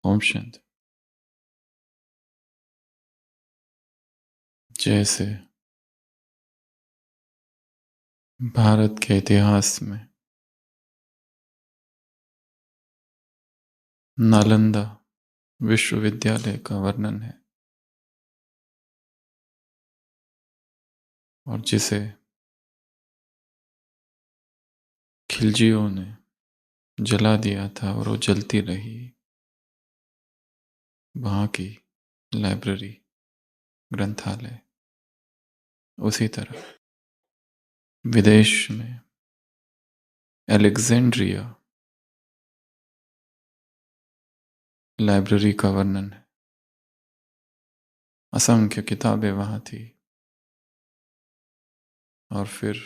ओम शांति। जैसे भारत के इतिहास में नालंदा विश्वविद्यालय का वर्णन है और जिसे खिलजियों ने जला दिया था और वो जलती रही, वहाँ की लाइब्रेरी, ग्रंथालय, उसी तरह विदेश में अलेक्जेंड्रिया लाइब्रेरी का वर्णन है। असंख्य किताबें वहाँ थी और फिर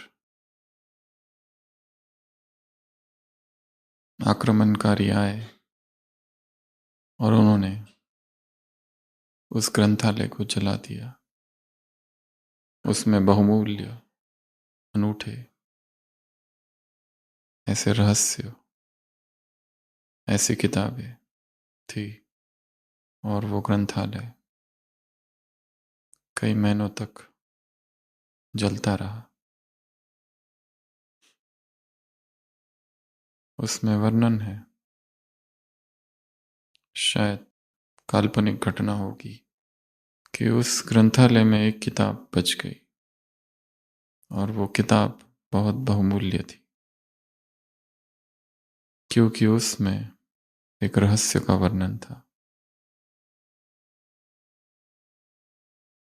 आक्रमणकारी आए और उन्होंने उस ग्रंथालय को जला दिया। उसमें बहुमूल्य, अनूठे ऐसे रहस्य, ऐसी किताबें थी और वो ग्रंथालय कई महीनों तक जलता रहा। उसमें वर्णन है, शायद काल्पनिक घटना होगी, कि उस ग्रंथालय में एक किताब बच गई और वो किताब बहुत बहुमूल्य थी, क्योंकि उसमें एक रहस्य का वर्णन था।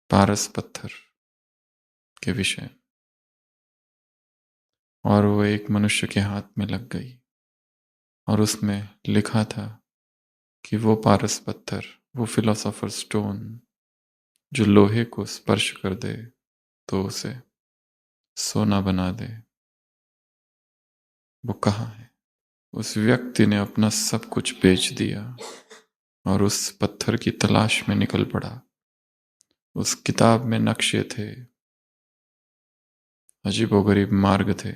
पारस पत्थर के विषय, और वो एक मनुष्य के हाथ में लग गई और उसमें लिखा था कि वो पारस पत्थर, वो फिलोसोफर स्टोन जो लोहे को स्पर्श कर दे तो उसे सोना बना दे, वो कहाँ है। उस व्यक्ति ने अपना सब कुछ बेच दिया और उस पत्थर की तलाश में निकल पड़ा। उस किताब में नक्शे थे, अजीबोगरीब मार्ग थे,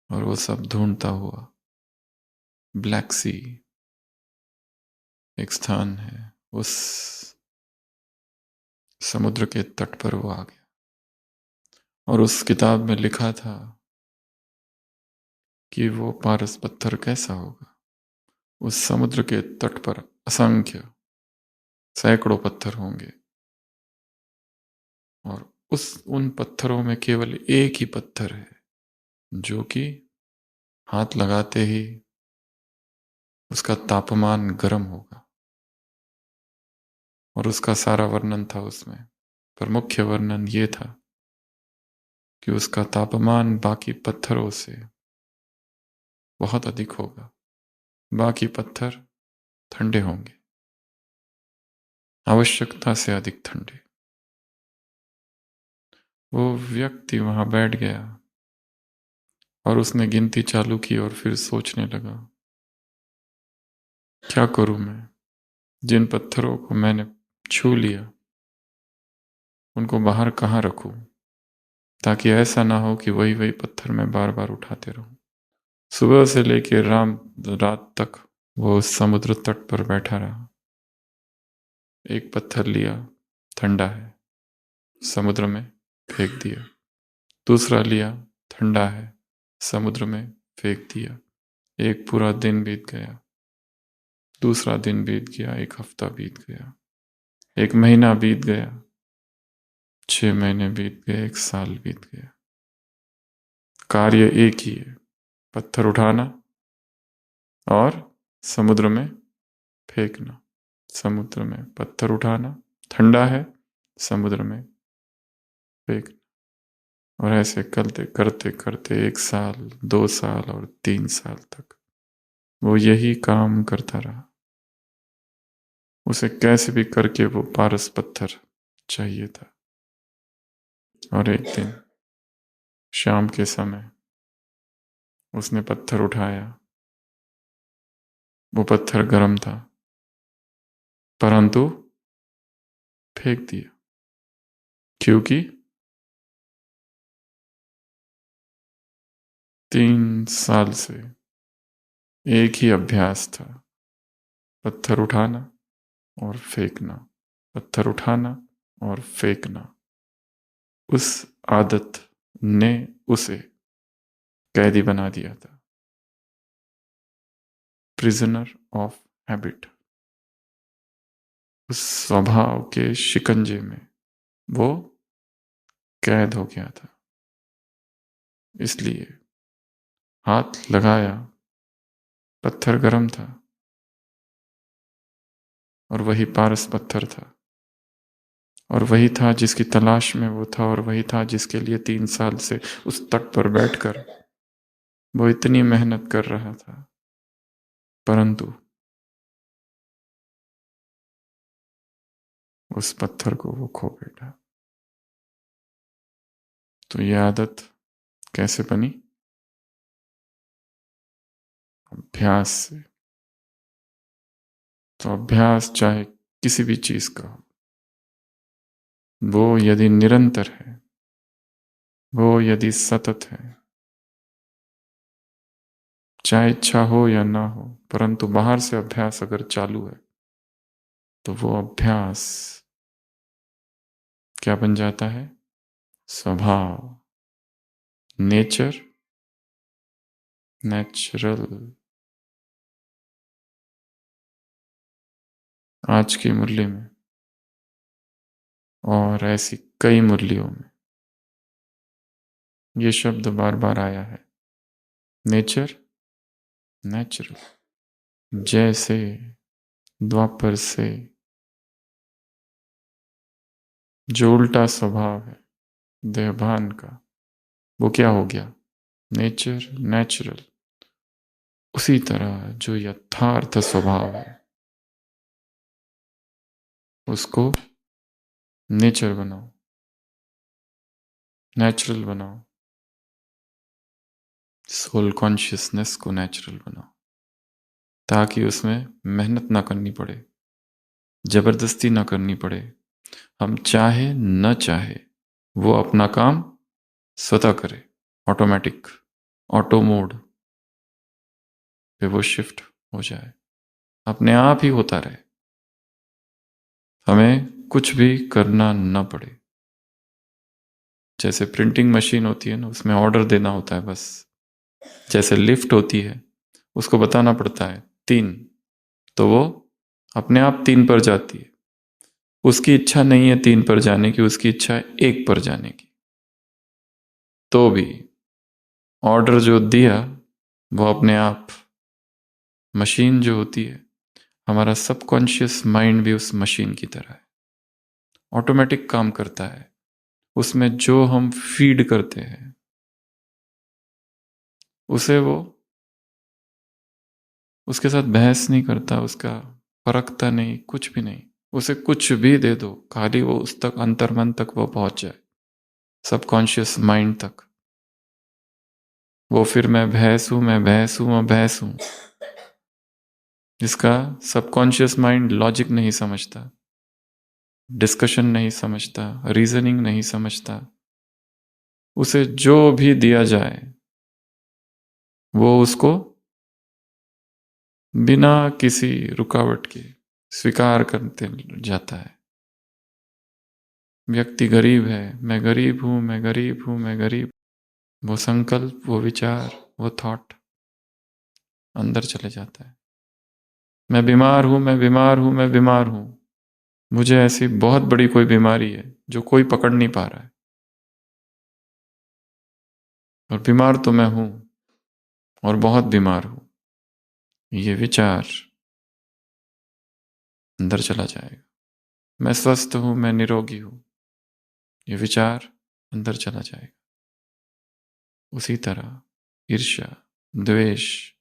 और वो सब ढूंढता हुआ ब्लैक सी एक स्थान है, उस समुद्र के तट पर वो आ गया और उस किताब में लिखा था कि वो पारस पत्थर कैसा होगा। उस समुद्र के तट पर असंख्य सैकड़ों पत्थर होंगे और उन पत्थरों में केवल एक ही पत्थर है जो कि हाथ लगाते ही उसका तापमान गर्म होगा, और उसका सारा वर्णन था उसमें। पर मुख्य वर्णन ये था कि उसका तापमान बाकी पत्थरों से बहुत अधिक होगा। बाकी पत्थर ठंडे होंगे, आवश्यकता से अधिक ठंडे। वो व्यक्ति वहां बैठ गया और उसने गिनती चालू की और फिर सोचने लगा, क्या करूं मैं, जिन पत्थरों को मैंने छू लिया उनको बाहर कहाँ रखूं, ताकि ऐसा ना हो कि वही वही पत्थर मैं बार बार उठाते रहूं। सुबह से लेकर रात तक वो उस समुद्र तट पर बैठा रहा। एक पत्थर लिया, ठंडा है, समुद्र में फेंक दिया। दूसरा लिया, ठंडा है, समुद्र में फेंक दिया। एक पूरा दिन बीत गया, दूसरा दिन बीत गया, एक हफ्ता बीत गया, एक महीना बीत गया, 6 महीने बीत गए, एक साल बीत गया। कार्य एक ही है, पत्थर उठाना और समुद्र में फेंकना। समुद्र में पत्थर उठाना, ठंडा है, समुद्र में फेंकना। और ऐसे करते करते करते 1 साल, 2 साल और 3 साल तक वो यही काम करता रहा। उसे कैसे भी करके वो पारस पत्थर चाहिए था। और एक दिन शाम के समय उसने पत्थर उठाया। वो पत्थर गर्म था, परंतु फेंक दिया, क्योंकि 3 साल से एक ही अभ्यास था, पत्थर उठाना और फेंकना, पत्थर उठाना और फेंकना, उस आदत ने उसे कैदी बना दिया था, प्रिजनर ऑफ हैबिट। उस स्वभाव के शिकंजे में वो कैद हो गया था। इसलिए हाथ लगाया, पत्थर गर्म था और वही पारस पत्थर था, और वही था जिसकी तलाश में वो था, और वही था जिसके लिए 3 साल से उस तट पर बैठकर वो इतनी मेहनत कर रहा था। परंतु उस पत्थर को वो खो बैठा। तो ये आदत कैसे बनी? अभ्यास से। तो अभ्यास चाहे किसी भी चीज का हो, वो यदि निरंतर है, वो यदि सतत है, चाहे इच्छा हो या ना हो, परंतु बाहर से अभ्यास अगर चालू है तो वो अभ्यास क्या बन जाता है? स्वभाव, नेचर, नेचुरल। आज की मुरली में और ऐसी कई मुरलियों में ये शब्द बार बार आया है, नेचर, नेचुरल। जैसे द्वापर से जो उल्टा स्वभाव है देहभान का, वो क्या हो गया? Nature, natural. उसी तरह जो यथार्थ स्वभाव है उसको नेचर बनाओ, नेचुरल बनाओ, सोल कॉन्शियसनेस को नेचुरल बनाओ, ताकि उसमें मेहनत ना करनी पड़े, जबरदस्ती ना करनी पड़े। हम चाहे न चाहे वो अपना काम स्वतः करे, ऑटोमेटिक, ऑटो मोड पे वो शिफ्ट हो जाए, अपने आप ही होता रहे, हमें कुछ भी करना न पड़े। जैसे प्रिंटिंग मशीन होती है ना, उसमें ऑर्डर देना होता है बस। जैसे लिफ्ट होती है, उसको बताना पड़ता है 3, तो वो अपने आप 3 पर जाती है। उसकी इच्छा नहीं है 3 पर जाने की, उसकी इच्छा है 1 पर जाने की। तो भी ऑर्डर जो दिया वो अपने आप, मशीन जो होती है, हमारा सबकॉन्शियस माइंड भी उस मशीन की तरह है, ऑटोमेटिक काम करता है। उसमें जो हम फीड करते हैं उसे वो, उसके साथ बहस नहीं करता, उसका परखता नहीं, कुछ भी नहीं। उसे कुछ भी दे दो, खाली वो उस तक, अंतर्मन तक वो पहुंच जाए, सबकॉन्शियस माइंड तक। वो फिर मैं भैंस हूं, मैं भैंस हूं, मैं भैंस हूं। जिसका सबकॉन्शियस माइंड लॉजिक नहीं समझता, डिस्कशन नहीं समझता, रीजनिंग नहीं समझता, उसे जो भी दिया जाए वो उसको बिना किसी रुकावट के स्वीकार करते जाता है। व्यक्ति गरीब है, मैं गरीब हूं, मैं गरीब हूं, मैं गरीब। वो संकल्प, वो विचार, वो थॉट अंदर चले जाता है। मैं बीमार हूं, मैं बीमार हूं, मैं बीमार हूं। मुझे ऐसी बहुत बड़ी कोई बीमारी है जो कोई पकड़ नहीं पा रहा है, और बीमार तो मैं हूं, और बहुत बीमार हूं। ये विचार अंदर चला जाएगा। मैं स्वस्थ हूं, मैं निरोगी हूं, ये विचार अंदर चला जाएगा। उसी तरह ईर्ष्या, द्वेष,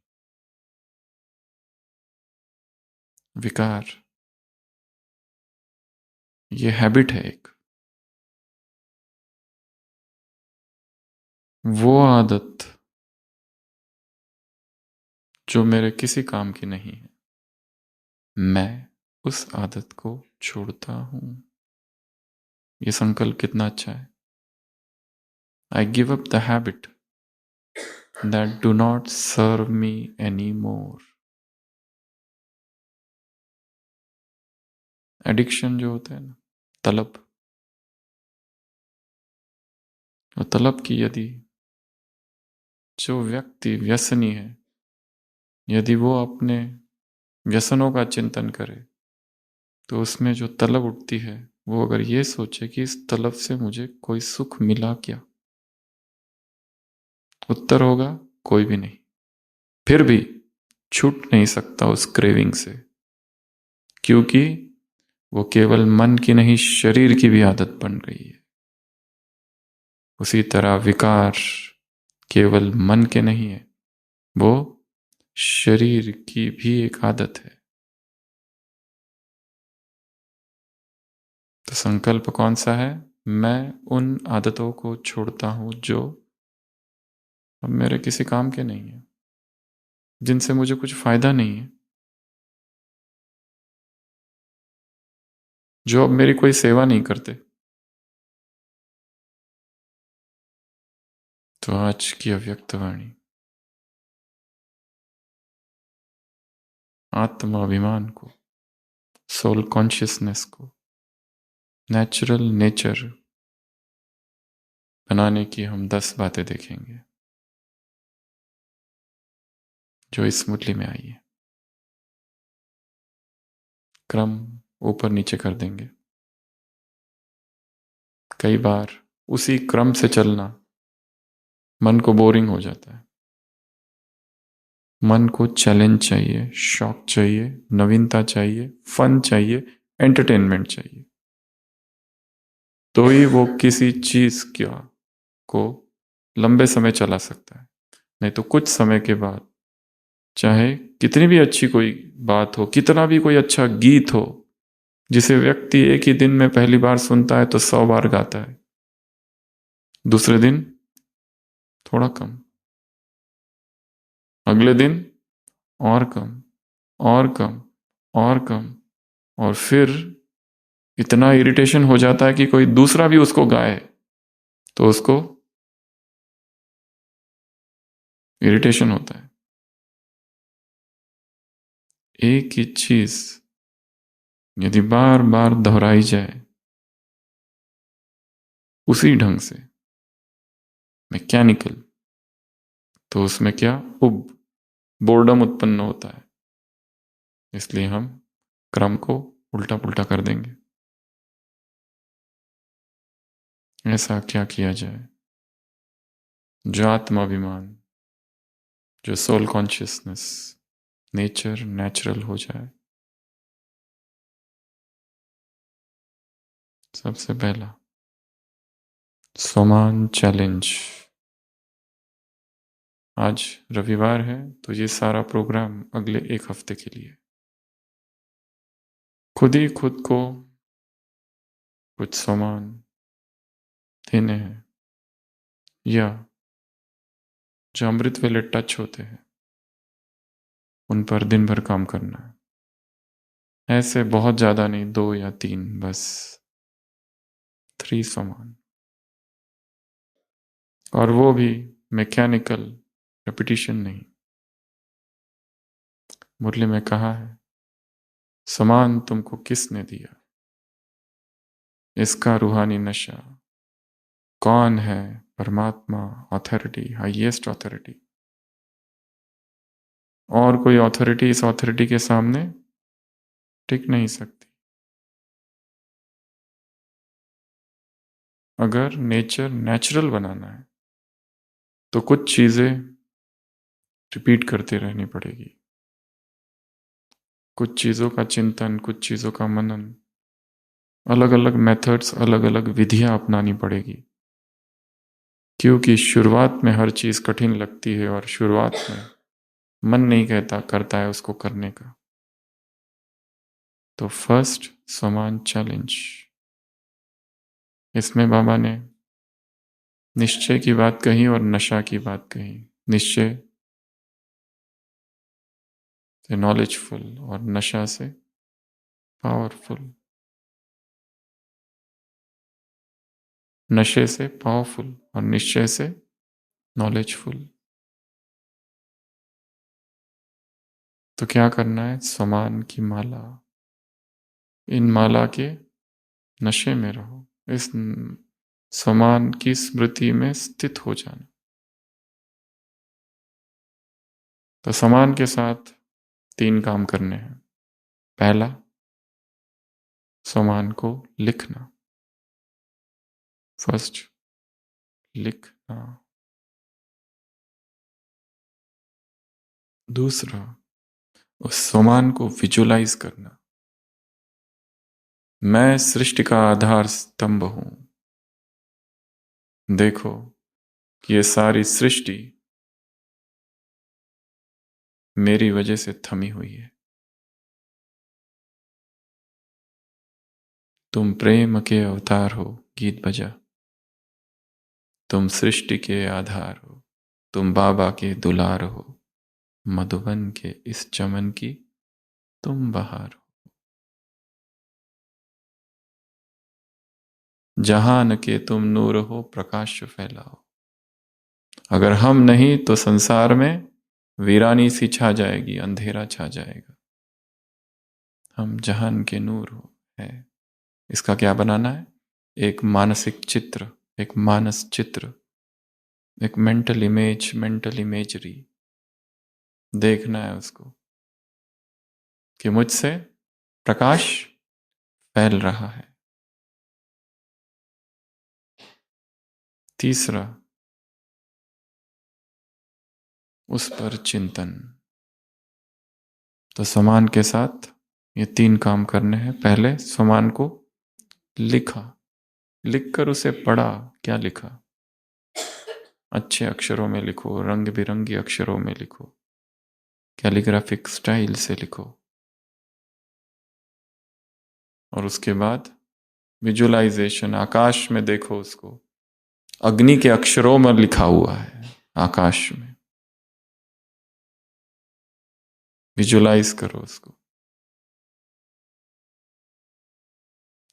विकार, ये हैबिट है एक। वो आदत जो मेरे किसी काम की नहीं है, मैं उस आदत को छोड़ता हूं। ये संकल्प कितना अच्छा है। I give up the habit that do not serve me any more. Addiction जो होता है ना, तलब, और तलब की यदि जो व्यक्ति व्यसनी है, यदि वो अपने व्यसनों का चिंतन करे, तो उसमें जो तलब उठती है, वो अगर ये सोचे कि इस तलब से मुझे कोई सुख मिला क्या, उत्तर होगा कोई भी नहीं। फिर भी छूट नहीं सकता उस क्रेविंग से, क्योंकि वो केवल मन की नहीं, शरीर की भी आदत बन गई है। उसी तरह विकार केवल मन के नहीं है, वो शरीर की भी एक आदत है। तो संकल्प कौन सा है? मैं उन आदतों को छोड़ता हूं जो अब मेरे किसी काम के नहीं है, जिनसे मुझे कुछ फायदा नहीं है, जो अब मेरी कोई सेवा नहीं करते। तो आज की अव्यक्त वाणी आत्माभिमान को, सोल कॉन्शियसनेस को नेचुरल नेचर बनाने की हम 10 बातें देखेंगे जो इस मुरली में आई है। क्रम ऊपर नीचे कर देंगे। कई बार उसी क्रम से चलना मन को बोरिंग हो जाता है। मन को चैलेंज चाहिए, शॉक चाहिए, नवीनता चाहिए, फन चाहिए, एंटरटेनमेंट चाहिए, तो ही वो किसी चीज क्या को लंबे समय चला सकता है। नहीं तो कुछ समय के बाद, चाहे कितनी भी अच्छी कोई बात हो, कितना भी कोई अच्छा गीत हो, जिसे व्यक्ति एक ही दिन में पहली बार सुनता है तो 100 बार गाता है, दूसरे दिन थोड़ा कम, अगले दिन और कम, और कम, और कम, और फिर इतना इरिटेशन हो जाता है कि कोई दूसरा भी उसको गाए तो उसको इरिटेशन होता है। एक ही चीज यदि बार बार दोहराई जाए उसी ढंग से, मैकेनिकल, तो उसमें क्या उब बोर्डम उत्पन्न होता है। इसलिए हम क्रम को उल्टा पुल्टा कर देंगे। ऐसा क्या किया जाए जो आत्माभिमान, जो सोल कॉन्शियसनेस, नेचर नेचुरल हो जाए। सबसे पहला समान चैलेंज। आज रविवार है तो ये सारा प्रोग्राम अगले 1 हफ्ते के लिए। खुद ही खुद को कुछ सामान देने हैं, या जो अमृत वेले टच होते हैं उन पर दिन भर काम करना है। ऐसे बहुत ज्यादा नहीं, 2 या 3 बस, 3 सामान। और वो भी मैकेनिकल रेपिटिशन नहीं। मुरली में कहा है, सामान तुमको किसने दिया, इसका रूहानी नशा कौन है? परमात्मा, अथॉरिटी, हाईएस्ट अथॉरिटी। और कोई अथॉरिटी इस अथॉरिटी के सामने टिक नहीं सकती। अगर नेचर नेचुरल बनाना है तो कुछ चीजें रिपीट करते रहनी पड़ेगी, कुछ चीजों का चिंतन, कुछ चीजों का मनन, अलग अलग मेथड्स, अलग अलग विधियां अपनानी पड़ेगी। क्योंकि शुरुआत में हर चीज कठिन लगती है और शुरुआत में मन नहीं कहता करता है उसको करने का। तो फर्स्ट समान चैलेंज, इसमें बाबा ने निश्चय की बात कही और नशा की बात कही। निश्चय से नॉलेजफुल और नशा से पावरफुल। नशे से पावरफुल और निश्चय से नॉलेजफुल। तो क्या करना है? समान की माला, इन माला के नशे में रहो, इस समान की स्मृति में स्थित हो जाना। तो समान के साथ 3 काम करने हैं। पहला, समान को लिखना। फर्स्ट, लिखना। दूसरा, उस समान को विजुलाइज करना। मैं सृष्टि का आधार स्तंभ हूं। देखो कि ये सारी सृष्टि मेरी वजह से थमी हुई है। तुम प्रेम के अवतार हो, गीत बजा। तुम सृष्टि के आधार हो, तुम बाबा के दुलार हो, मधुबन के इस चमन की तुम बहार हो। जहान के तुम नूर हो, प्रकाश फैलाओ। अगर हम नहीं तो संसार में वीरानी सी छा जाएगी, अंधेरा छा जाएगा। हम जहान के नूर हो है। इसका क्या बनाना है? एक मानसिक चित्र, एक मानस चित्र, एक मेंटल इमेज, मेंटल इमेजरी देखना है उसको कि मुझसे प्रकाश फैल रहा है। तीसरा, उस पर चिंतन। तो समान के साथ ये 3 काम करने हैं। पहले, समान को लिखा, लिखकर उसे पढ़ा। क्या लिखा? अच्छे अक्षरों में लिखो, रंग बिरंगी अक्षरों में लिखो, कैलीग्राफिक स्टाइल से लिखो। और उसके बाद विजुअलाइजेशन, आकाश में देखो उसको। अग्नि के अक्षरों में लिखा हुआ है आकाश में। विजुअलाइज करो उसको।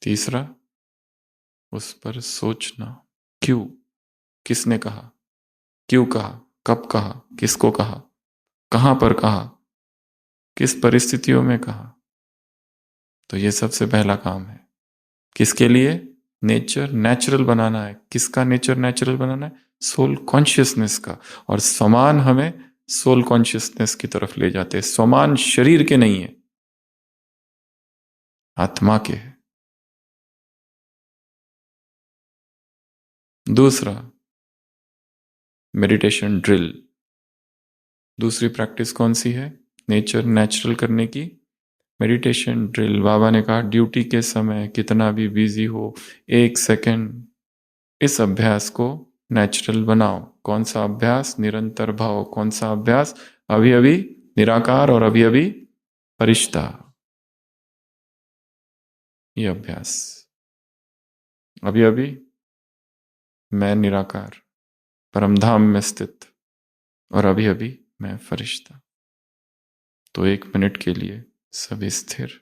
तीसरा, उस पर सोचना। क्यों? किसने कहा? क्यों कहा? कब कहा? किसको कहा? कहां पर कहा? किस परिस्थितियों में कहा? तो ये सबसे पहला काम है। किसके लिए? नेचर नेचुरल बनाना है। किसका नेचर नेचुरल बनाना है? सोल कॉन्शियसनेस का। और समान हमें सोल कॉन्शियसनेस की तरफ ले जाते हैं। समान शरीर के नहीं है, आत्मा के है। दूसरा, मेडिटेशन ड्रिल। दूसरी प्रैक्टिस कौन सी है? नेचर नेचुरल करने की मेडिटेशन ड्रिल। बाबा ने कहा ड्यूटी के समय कितना भी बिजी हो, 1 सेकेंड इस अभ्यास को नेचुरल बनाओ। कौन सा अभ्यास? निरंतर भाव। कौन सा अभ्यास? अभी अभी निराकार और अभी अभी फरिश्ता। ये अभ्यास। अभी अभी मैं निराकार परमधाम में स्थित, और अभी अभी मैं फरिश्ता। तो 1 मिनट के लिए सभी स्थिर।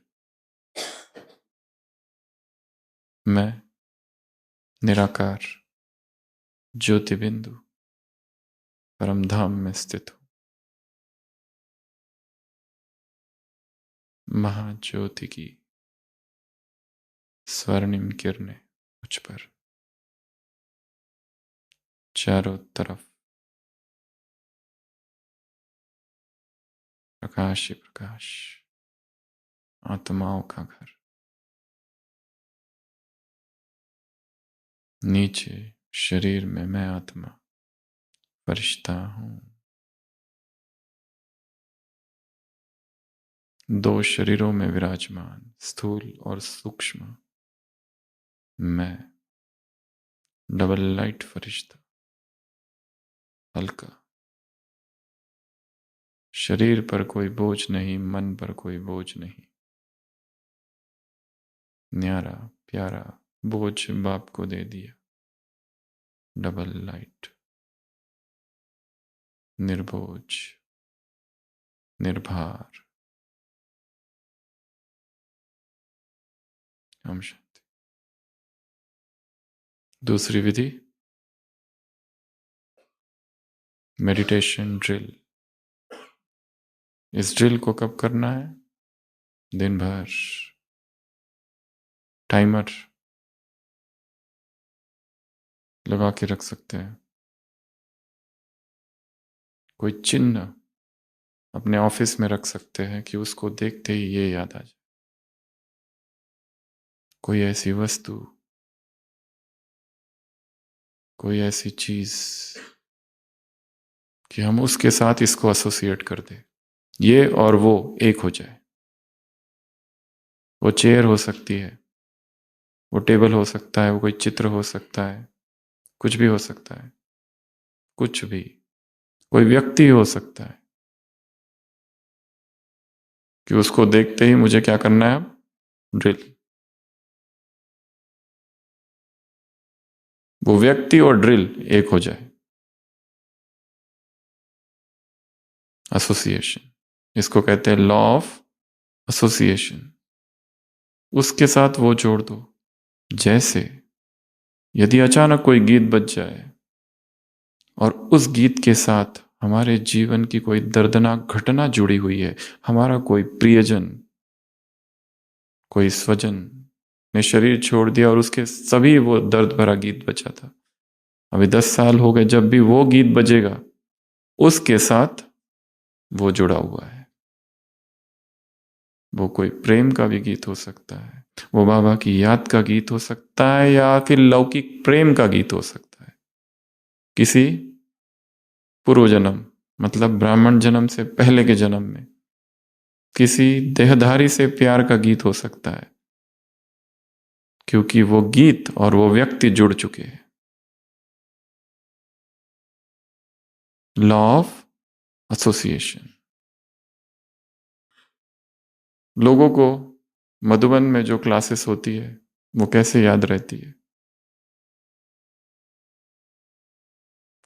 मैं निराकार ज्योति बिंदु परमधाम में स्थित हूं। महाज्योति की स्वर्णिम किरणें मुझ पर चारों तरफ प्रकाश ही प्रकाश। आत्माओं का घर। नीचे शरीर में मैं आत्मा फरिश्ता हूं। 2 शरीरों में विराजमान, स्थूल और सूक्ष्म। मैं डबल लाइट फरिश्ता, हल्का। शरीर पर कोई बोझ नहीं, मन पर कोई बोझ नहीं। न्यारा प्यारा बोझ बाप को दे दिया। डबल लाइट, निर्बोझ, निर्भार। हम शांति। दूसरी विधि, मेडिटेशन ड्रिल। इस ड्रिल को कब करना है? दिन भर। टाइमर लगा के रख सकते हैं, कोई चिन्ह अपने ऑफिस में रख सकते हैं कि उसको देखते ही ये याद आ जाए। कोई ऐसी वस्तु, कोई ऐसी चीज कि हम उसके साथ इसको एसोसिएट कर दें, ये और वो एक हो जाए। वो चेयर हो सकती है, वो टेबल हो सकता है, वो कोई चित्र हो सकता है, कुछ भी हो सकता है, कुछ भी, कोई व्यक्ति हो सकता है कि उसको देखते ही मुझे क्या करना है अब, ड्रिल। वो व्यक्ति और ड्रिल एक हो जाए, एसोसिएशन। इसको कहते हैं लॉ ऑफ एसोसिएशन। उसके साथ वो जोड़ दो। जैसे यदि अचानक कोई गीत बज जाए और उस गीत के साथ हमारे जीवन की कोई दर्दनाक घटना जुड़ी हुई है, हमारा कोई प्रियजन, कोई स्वजन ने शरीर छोड़ दिया और उसके सभी वो दर्द भरा गीत बजा था, अभी 10 साल हो गए, जब भी वो गीत बजेगा उसके साथ वो जुड़ा हुआ है। वो कोई प्रेम का भी गीत हो सकता है, वो बाबा की याद का गीत हो सकता है, या फिर लौकिक प्रेम का गीत हो सकता है, किसी पूर्व जन्म, मतलब ब्राह्मण जन्म से पहले के जन्म में किसी देहधारी से प्यार का गीत हो सकता है, क्योंकि वो गीत और वो व्यक्ति जुड़ चुके हैं। Law of association. लोगों को मधुबन में जो क्लासेस होती है वो कैसे याद रहती है?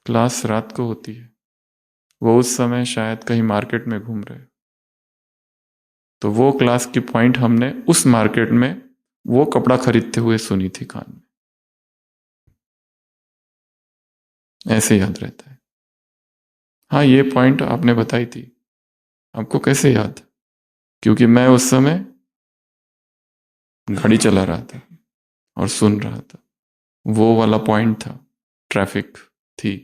क्लास रात को होती है, वो उस समय शायद कहीं मार्केट में घूम रहे, तो वो क्लास की पॉइंट हमने उस मार्केट में वो कपड़ा खरीदते हुए सुनी थी कान में। ऐसे याद रहता है। हाँ, ये पॉइंट आपने बताई थी, आपको कैसे याद? क्योंकि मैं उस समय गाड़ी चला रहा था और सुन रहा था, वो वाला पॉइंट था, ट्रैफिक थी,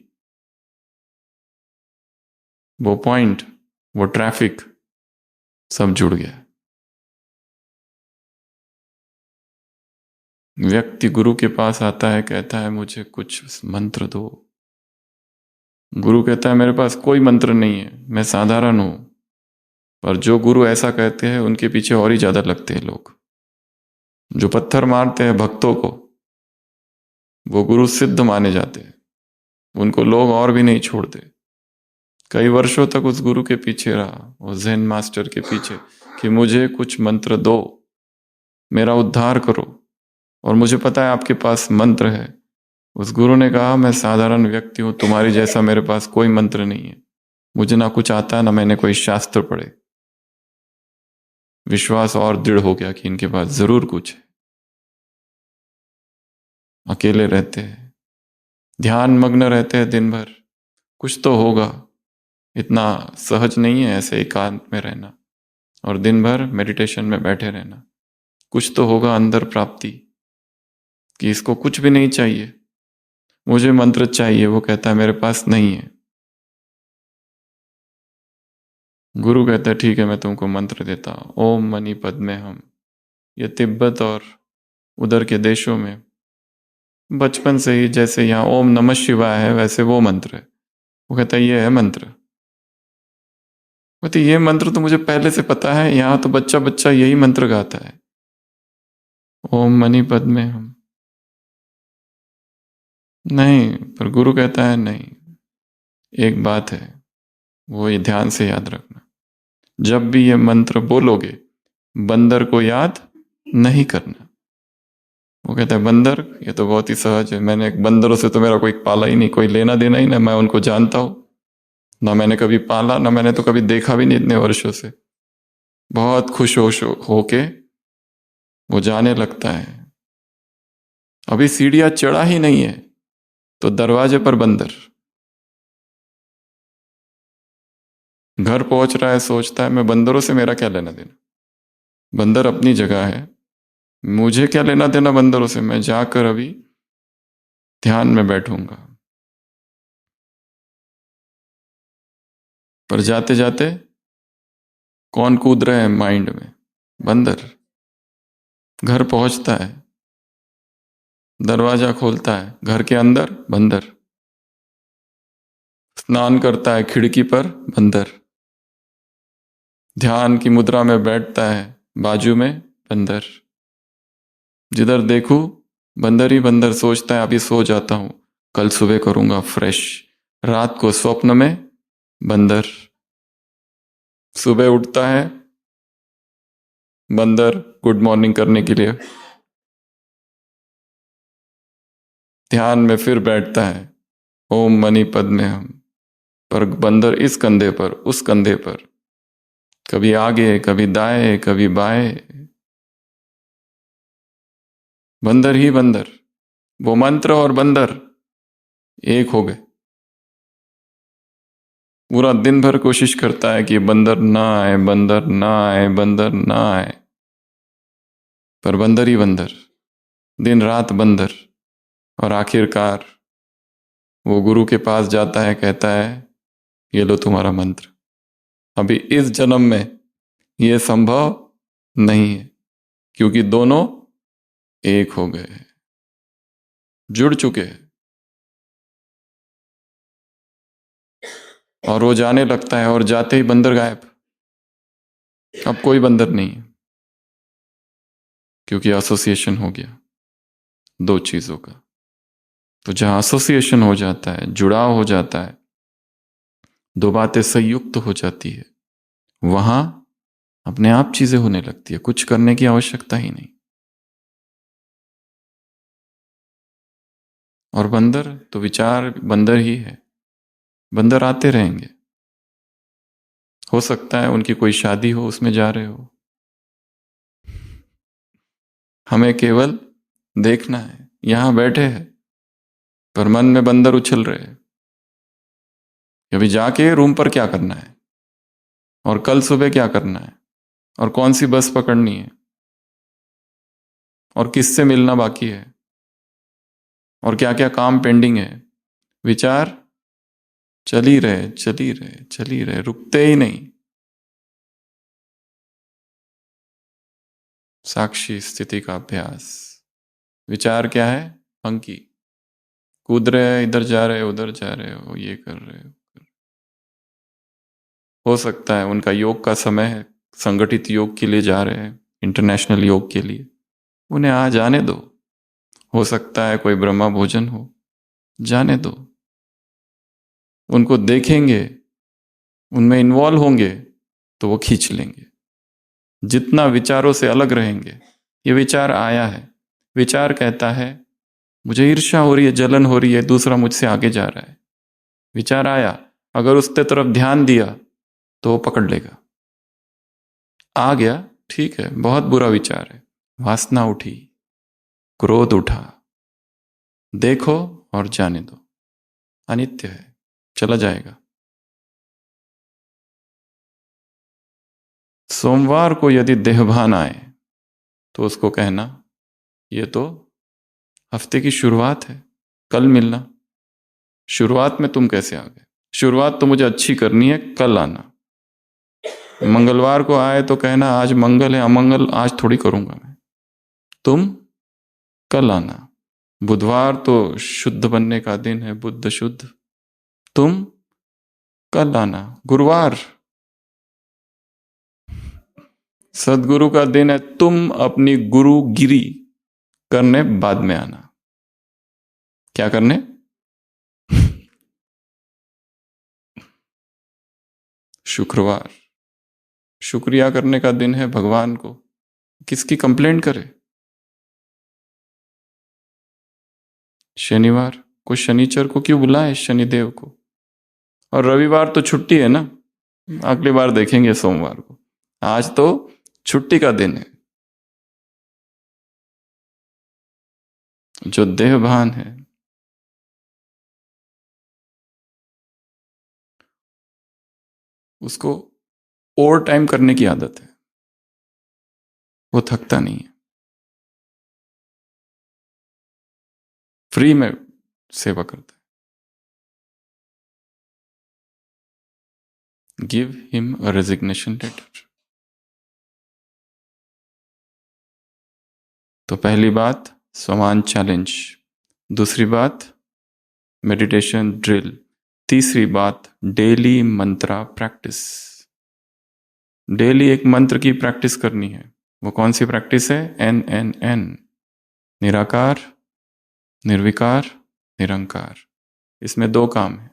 वो पॉइंट, वो ट्रैफिक सब जुड़ गया। व्यक्ति गुरु के पास आता है, कहता है मुझे कुछ मंत्र दो। गुरु कहता है मेरे पास कोई मंत्र नहीं है, मैं साधारण हूं। पर जो गुरु ऐसा कहते हैं उनके पीछे और ही ज्यादा लगते हैं लोग। जो पत्थर मारते हैं भक्तों को, वो गुरु सिद्ध माने जाते हैं, उनको लोग और भी नहीं छोड़ते। कई वर्षों तक उस गुरु के पीछे रहा, उस ज़ेन मास्टर के पीछे, कि मुझे कुछ मंत्र दो, मेरा उद्धार करो, और मुझे पता है आपके पास मंत्र है। उस गुरु ने कहा मैं साधारण व्यक्ति हूं, तुम्हारी जैसा मेरे पास कोई मंत्र नहीं है, मुझे ना कुछ आता ना मैंने कोई शास्त्र पढ़े। विश्वास और दृढ़ हो गया कि इनके पास जरूर कुछ है। अकेले रहते हैं, ध्यान मग्न रहते हैं दिन भर, कुछ तो होगा। इतना सहज नहीं है ऐसे एकांत में रहना और दिन भर मेडिटेशन में बैठे रहना। कुछ तो होगा अंदर प्राप्ति कि इसको कुछ भी नहीं चाहिए, मुझे मंत्र चाहिए। वो कहता है मेरे पास नहीं है। गुरु कहता है ठीक है, मैं तुमको मंत्र देता हूं, ओम मणि पद्मे हम। ये तिब्बत और उधर के देशों में बचपन से ही जैसे यहाँ ओम नमः शिवाय है, वैसे वो मंत्र है। वो कहता है ये है मंत्र। कहते ये मंत्र तो मुझे पहले से पता है, यहाँ तो बच्चा बच्चा यही मंत्र गाता है, ओम मणि पद्मे हम। नहीं, पर गुरु कहता है नहीं, एक बात है, वो ये ध्यान से याद रखना, जब भी ये मंत्र बोलोगे बंदर को याद नहीं करना। वो कहता है बंदर, ये तो बहुत ही सहज है, मैंने बंदरों से तो मेरा कोई पाला ही नहीं, कोई लेना देना ही ना, मैं उनको जानता हूं ना, मैंने कभी पाला ना, मैंने तो कभी देखा भी नहीं इतने वर्षों से। बहुत खुश होके वो जाने लगता है। अभी सीढ़ियां चढ़ा ही नहीं है तो दरवाजे पर बंदर। घर पहुंच रहा है, सोचता है मैं बंदरों से मेरा क्या लेना देना, बंदर अपनी जगह है, मुझे क्या लेना देना बंदरों से, मैं जाकर अभी ध्यान में बैठूंगा। पर जाते जाते कौन कूद रहे हैं माइंड में? बंदर। घर पहुंचता है, दरवाजा खोलता है, घर के अंदर बंदर। स्नान करता है खिड़की पर, बंदर। ध्यान की मुद्रा में बैठता है, बाजू में बंदर। जिधर देखूं बंदर ही बंदर। सोचता है अभी सो जाता हूं, कल सुबह करूंगा फ्रेश। रात को स्वप्न में बंदर। सुबह उठता है बंदर गुड मॉर्निंग करने के लिए। ध्यान में फिर बैठता है, ओम मणि पद में हम। पर बंदर इस कंधे पर उस कंधे पर, कभी आगे कभी दाएं कभी बाएं। बंदर ही बंदर। वो मंत्र और बंदर एक हो गए। पूरा दिन भर कोशिश करता है कि बंदर ना आए, बंदर ना आए, बंदर ना आए। पर बंदर ही बंदर, दिन रात बंदर। और आखिरकार वो गुरु के पास जाता है, कहता है ये लो तुम्हारा मंत्र। अभी इस जन्म में ये संभव नहीं है, क्योंकि दोनों एक हो गए हैं, जुड़ चुके हैं। और वो जाने लगता है और जाते ही बंदर गायब। अब कोई बंदर नहीं है, क्योंकि एसोसिएशन हो गया दो चीजों का। तो जहां एसोसिएशन हो जाता है, जुड़ाव हो जाता है, दो बातें संयुक्त हो जाती है, वहां अपने आप चीजें होने लगती है, कुछ करने की आवश्यकता ही नहीं। और बंदर तो विचार बंदर ही है, बंदर आते रहेंगे। हो सकता है उनकी कोई शादी हो, उसमें जा रहे हो। हमें केवल देखना है, यहां बैठे हैं पर मन में बंदर उछल रहे हैं। अभी जाके रूम पर क्या करना है, और कल सुबह क्या करना है, और कौन सी बस पकड़नी है, और किससे मिलना बाकी है, और क्या क्या काम पेंडिंग है। विचार चल ही रहे, चल ही रहे, चल ही रहे, रुकते ही नहीं। साक्षी स्थिति का अभ्यास। विचार क्या है? पंखी कूद रहे हैं, इधर जा रहे हो, उधर जा रहे हो, ये कर रहे हो। हो सकता है उनका योग का समय है, संगठित योग के लिए जा रहे हैं, इंटरनेशनल योग के लिए। उन्हें आ जाने दो। हो सकता है कोई ब्रह्मा भोजन हो, जाने दो। उनको देखेंगे, उनमें इन्वॉल्व होंगे तो वो खींच लेंगे। जितना विचारों से अलग रहेंगे। ये विचार आया है, विचार कहता है मुझे ईर्ष्या हो रही है, जलन हो रही है, दूसरा मुझसे आगे जा रहा है। विचार आया, अगर उसके तरफ ध्यान दिया तो वो पकड़ लेगा। आ गया, ठीक है, बहुत बुरा विचार है। वासना उठी, क्रोध उठा, देखो और जाने दो। अनित्य है, चला जाएगा। सोमवार को यदि देहभान आए तो उसको कहना ये तो हफ्ते की शुरुआत है, कल मिलना। शुरुआत में तुम कैसे आ गए? शुरुआत तो मुझे अच्छी करनी है, कल आना। मंगलवार को आए तो कहना आज मंगल है, अमंगल आज थोड़ी करूंगा मैं, तुम कल आना। बुधवार तो शुद्ध बनने का दिन है, बुद्ध शुद्ध, तुम कल आना। गुरुवार सदगुरु का दिन है, तुम अपनी गुरुगिरी करने बाद में आना। क्या करने? शुक्रवार शुक्रिया करने का दिन है भगवान को। किसकी कंप्लेंट करे? शनिवार को शनिचर को क्यों बुलाए, शनिदेव को? और रविवार तो छुट्टी है ना, अगली बार देखेंगे सोमवार को। आज तो छुट्टी का दिन है। जो देहभान है उसको ओवर टाइम करने की आदत है, वो थकता नहीं है। फ्री में सेवा करता है। Give him a resignation letter. तो पहली बात समान चैलेंज, दूसरी बात मेडिटेशन ड्रिल, तीसरी बात डेली मंत्रा प्रैक्टिस। डेली एक मंत्र की प्रैक्टिस करनी है। वो कौन सी प्रैक्टिस है? NNN, निराकार, निर्विकार, निरंकार। इसमें दो काम है।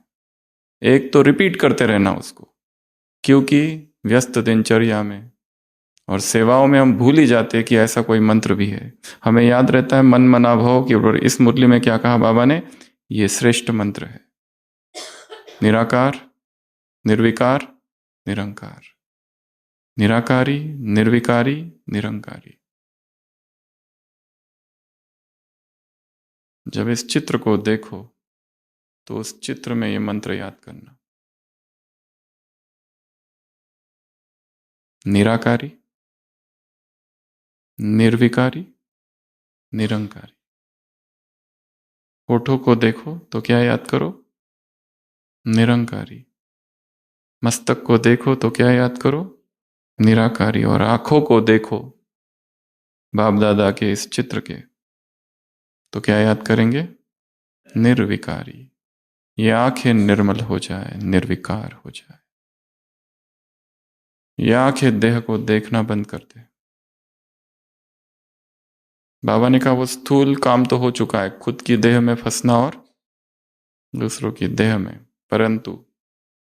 एक तो रिपीट करते रहना उसको, क्योंकि व्यस्त दिनचर्या में और सेवाओं में हम भूल ही जाते हैं कि ऐसा कोई मंत्र भी है। हमें याद रहता है मन मना भव कि इस मुरली में क्या कहा बाबा ने, ये श्रेष्ठ मंत्र है, निराकार, निर्विकार, निरंकार। निराकारी, निर्विकारी, निरंकारी। जब इस चित्र को देखो तो उस चित्र में ये मंत्र याद करना। निराकारी, निर्विकारी, निरंकारी। होठों को देखो तो क्या याद करो? निरंकारी। मस्तक को देखो तो क्या याद करो? निराकारी। और आंखों को देखो बाप दादा के इस चित्र के, तो क्या याद करेंगे? निर्विकारी। ये आंखें निर्मल हो जाए, निर्विकार हो जाए। ये आंखें देह को देखना बंद कर दे। बाबा ने कहा वो स्थूल काम तो हो चुका है, खुद की देह में फंसना और दूसरों की देह में, परंतु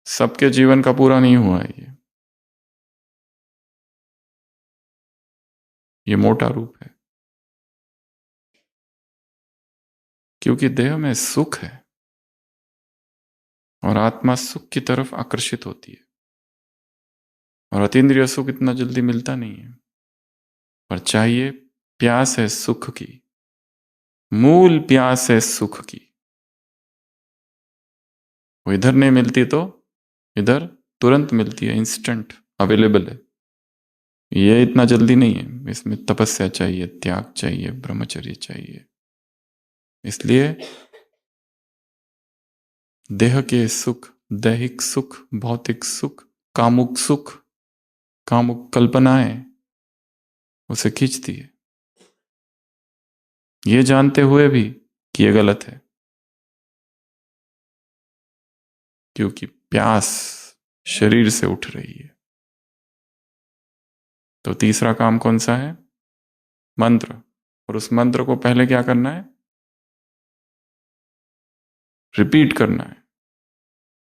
सबके जीवन का पूरा नहीं हुआ है ये मोटा रूप है, क्योंकि देह में सुख है और आत्मा सुख की तरफ आकर्षित होती है। और अतीन्द्रिय सुख इतना जल्दी मिलता नहीं है, पर चाहिए, प्यास है सुख की, मूल प्यास है सुख की। वो इधर नहीं मिलती तो इधर तुरंत मिलती है, इंस्टेंट अवेलेबल है। ये इतना जल्दी नहीं है, इसमें तपस्या चाहिए, त्याग चाहिए, ब्रह्मचर्य चाहिए। इसलिए देह के सुख, दैहिक सुख, भौतिक सुख, कामुक सुख, कामुक कल्पनाएं उसे खींचती है, ये जानते हुए भी कि ये गलत है, क्योंकि प्यास शरीर से उठ रही है। तो तीसरा काम कौन सा है? मंत्र। और उस मंत्र को पहले क्या करना है? रिपीट करना है।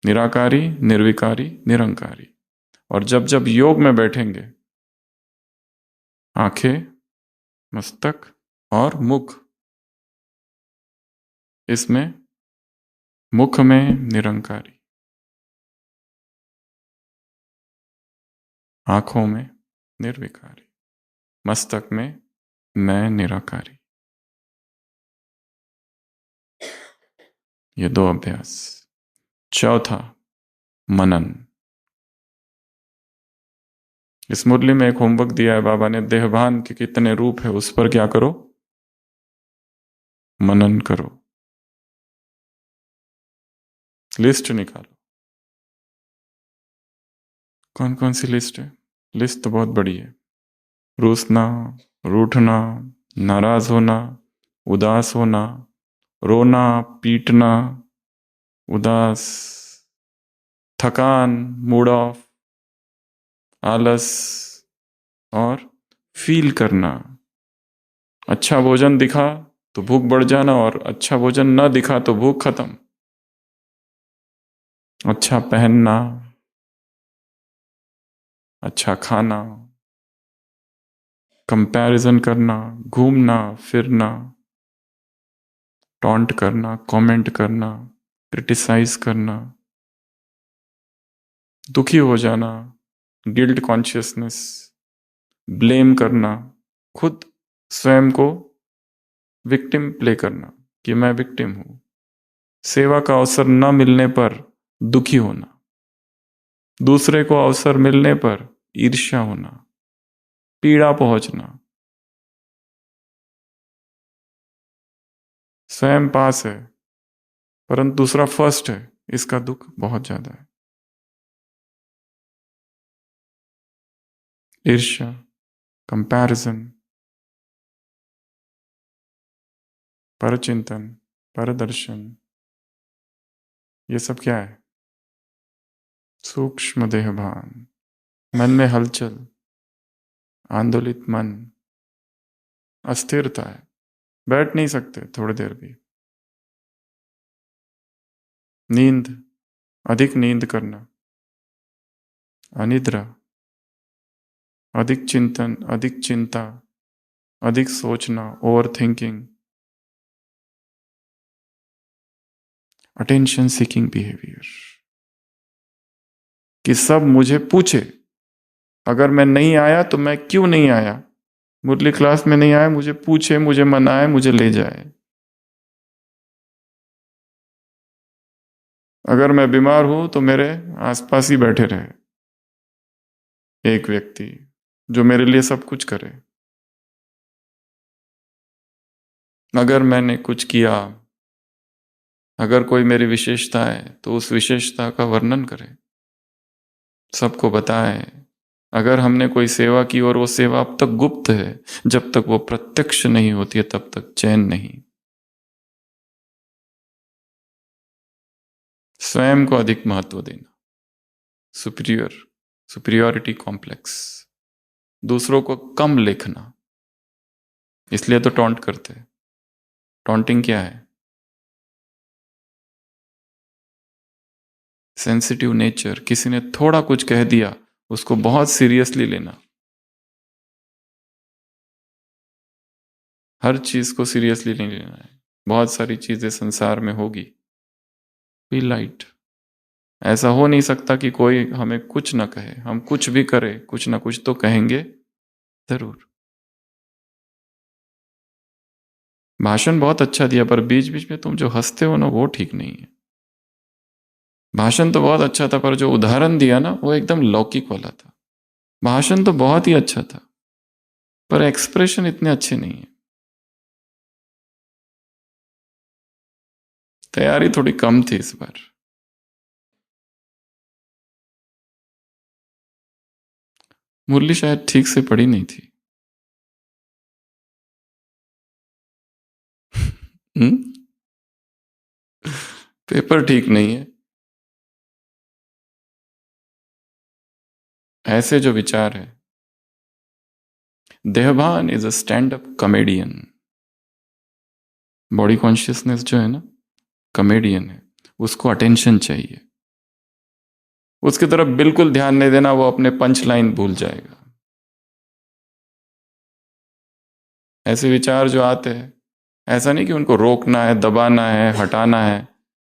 निराकारी, निर्विकारी, निरंकारी। और जब जब योग में बैठेंगे, आंखें, मस्तक और मुख, इसमें मुख में निरंकारी, आंखों में निर्विकारी, मस्तक में मैं निराकारी। ये दो अभ्यास। चौथा, मनन। इस मुरली में एक होमवर्क दिया है बाबा ने, देहभान के कितने रूप है उस पर क्या करो? मनन करो। लिस्ट निकालो। कौन कौन सी लिस्ट है? लिस्ट तो बहुत बड़ी है। रूसना, रूठना, नाराज होना, उदास होना, रोना, पीटना, उदास, थकान, मूड ऑफ, आलस, और फील करना। अच्छा भोजन दिखा तो भूख बढ़ जाना, और अच्छा भोजन न दिखा तो भूख खत्म। अच्छा पहनना, अच्छा खाना, कंपैरिजन करना, घूमना फिरना, टॉन्ट करना, कमेंट करना, क्रिटिसाइज करना, दुखी हो जाना, गिल्ट कॉन्शियसनेस, ब्लेम करना, खुद स्वयं को विक्टिम प्ले करना कि मैं विक्टिम हूं, सेवा का अवसर न मिलने पर दुखी होना, दूसरे को अवसर मिलने पर ईर्ष्या होना, पीड़ा पहुंचना, स्वयं पास है परंतु दूसरा फर्स्ट है, इसका दुख बहुत ज्यादा है। ईर्ष्या, कंपैरिजन, परचिंतन, परदर्शन, ये सब क्या है? सूक्ष्म देह भान, मन में हलचल, आंदोलित मन, अस्थिरता है, बैठ नहीं सकते थोड़ी देर भी। नींद, अधिक नींद करना, अनिद्रा, अधिक चिंतन, अधिक चिंता, अधिक सोचना, over thinking, attention seeking behaviour, कि सब मुझे पूछे, अगर मैं नहीं आया तो मैं क्यों नहीं आया, मुरली क्लास में नहीं आया, मुझे पूछे, मुझे मनाए, मुझे ले जाए। अगर मैं बीमार हूं तो मेरे आसपास ही बैठे रहे एक व्यक्ति जो मेरे लिए सब कुछ करे। अगर मैंने कुछ किया, अगर कोई मेरी विशेषता है तो उस विशेषता का वर्णन करे, सबको बताए। अगर हमने कोई सेवा की और वो सेवा अब तक गुप्त है, जब तक वो प्रत्यक्ष नहीं होती है तब तक चैन नहीं। स्वयं को अधिक महत्व देना, सुपीरियोरिटी कॉम्प्लेक्स, दूसरों को कम लेखना, इसलिए तो टॉन्ट करते हैं। टॉन्टिंग क्या है? सेंसिटिव नेचर, किसी ने थोड़ा कुछ कह दिया उसको बहुत सीरियसली लेना, हर चीज को सीरियसली नहीं लेना है। बहुत सारी चीजें संसार में होगी, बी लाइट। ऐसा हो नहीं सकता कि कोई हमें कुछ ना कहे, हम कुछ भी करें कुछ ना कुछ तो कहेंगे जरूर। भाषण बहुत अच्छा दिया पर बीच बीच में तुम जो हंसते हो ना वो ठीक नहीं है। भाषण तो बहुत अच्छा था पर जो उदाहरण दिया ना वो एकदम लौकिक वाला था। भाषण तो बहुत ही अच्छा था पर एक्सप्रेशन इतने अच्छे नहीं है। तैयारी थोड़ी कम थी इस बार। मुरली शायद ठीक से पढ़ी नहीं थी। पेपर ठीक नहीं है। ऐसे जो विचार है, देहभान is a stand up comedian. Body consciousness जो है ना, कॉमेडियन है, उसको अटेंशन चाहिए। उसकी तरफ बिल्कुल ध्यान नहीं देना, वो अपने पंच लाइन भूल जाएगा। ऐसे विचार जो आते हैं, ऐसा नहीं कि उनको रोकना है, दबाना है, हटाना है।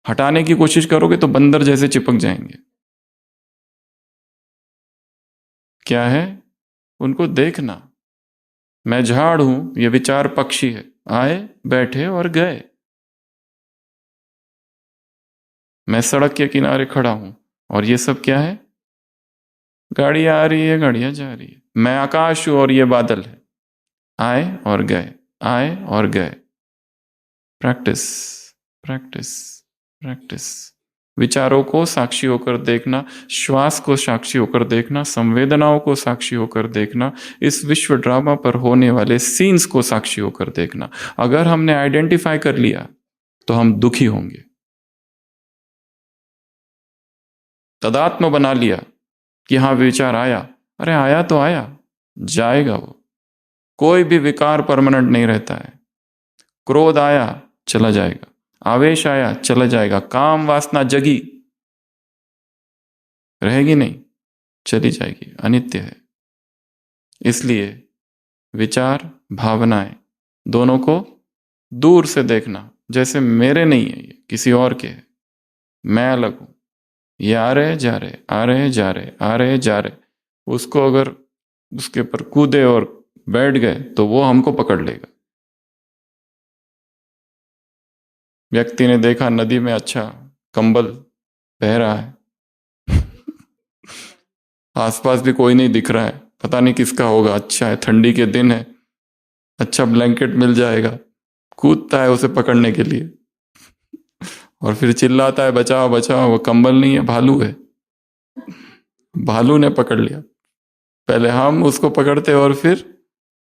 हटाने की कोशिश करोगे तो बंदर जैसे चिपक जाएंगे। क्या है? उनको देखना, मैं झाड़ हूं, ये विचार पक्षी है, आए बैठे और गए। मैं सड़क के किनारे खड़ा हूं और ये सब क्या है? गाड़ियां आ रही है, गाड़ियां जा रही है। मैं आकाश हूं और ये बादल है, आए और गए, आए और गए। Practice, practice, practice. विचारों को साक्षी होकर देखना, श्वास को साक्षी होकर देखना, संवेदनाओं को साक्षी होकर देखना, इस विश्व ड्रामा पर होने वाले सीन्स को साक्षी होकर देखना। अगर हमने आइडेंटिफाई कर लिया तो हम दुखी होंगे। तदात्म बना लिया कि हाँ विचार आया, अरे आया तो आया, जाएगा वो। कोई भी विकार परमानेंट नहीं रहता है। क्रोध आया चला जाएगा, आवेश आया चला जाएगा, काम वासना जगी रहेगी नहीं, चली जाएगी, अनित्य है। इसलिए विचार, भावनाएं दोनों को दूर से देखना, जैसे मेरे नहीं है, ये किसी और के है, मैं अलग हूं। ये आ रहे जा रहे, आ रहे जा रहे, आ रहे जा रहे। उसको अगर उसके ऊपर कूदे और बैठ गए तो वो हमको पकड़ लेगा। व्यक्ति ने देखा नदी में अच्छा कंबल बह रहा है, आसपास भी कोई नहीं दिख रहा है, पता नहीं किसका होगा, अच्छा है ठंडी के दिन है, अच्छा ब्लैंकेट मिल जाएगा, कूदता है उसे पकड़ने के लिए और फिर चिल्लाता है बचाओ बचाओ, वो कंबल नहीं है, भालू है। भालू ने पकड़ लिया। पहले हम उसको पकड़ते और फिर